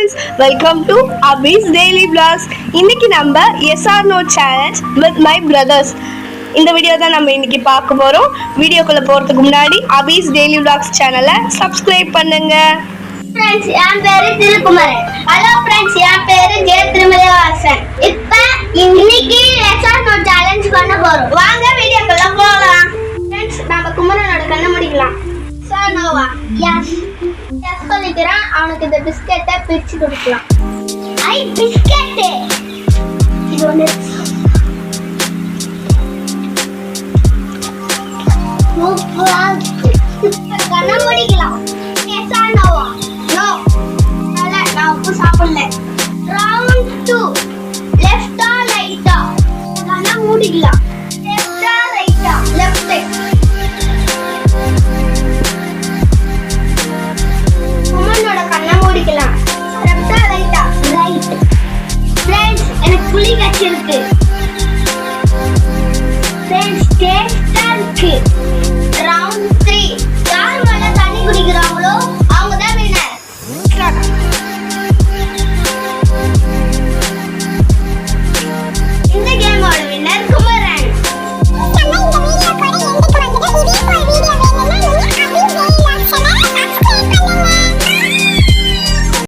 friends, welcome to Abhi's Daily Vlogs. இன்னைக்கு நம்ம yes or no challenge with my brothers. இந்த video தான் நம்ம இன்னைக்கு பார்க்க போறோம். வீடியோக்குள்ள போறதுக்கு முன்னாடி Abhi's Daily Vlogs சேனலை subscribe பண்ணுங்க. Friends, என் பேரு திருக்குமரன். Hello friends, என் பேரு ஜெய திருமலைவாசன். இப்போ இன்னைக்கு yes or no challenge பண்ண போறோம். வாங்க வீடியோக்குள்ள போலாம். Friends, நம்ம குமரனோட கண்ணை மூடிக்கலாம். Yes or no? Yes. Yes சொல்லிக்கிறேன். அவனுக்கு இந்த பிஸ்கட்டை பிரிச்சு கொடுக்கலாம். பிஸ்கட் இது ஒன்று கண்ணை மூடிக்கலாம். Yes or no? No. நான் உப்பு சாப்பிடல. Round 2. Left or right? கண்ணை மூடிக்கலாம். Left or right? Left. குமரனோட கண்ணை மூடிக்கலாம். Left or right? Right. Friends, எனக்கு புலி கச்சிருக்கு.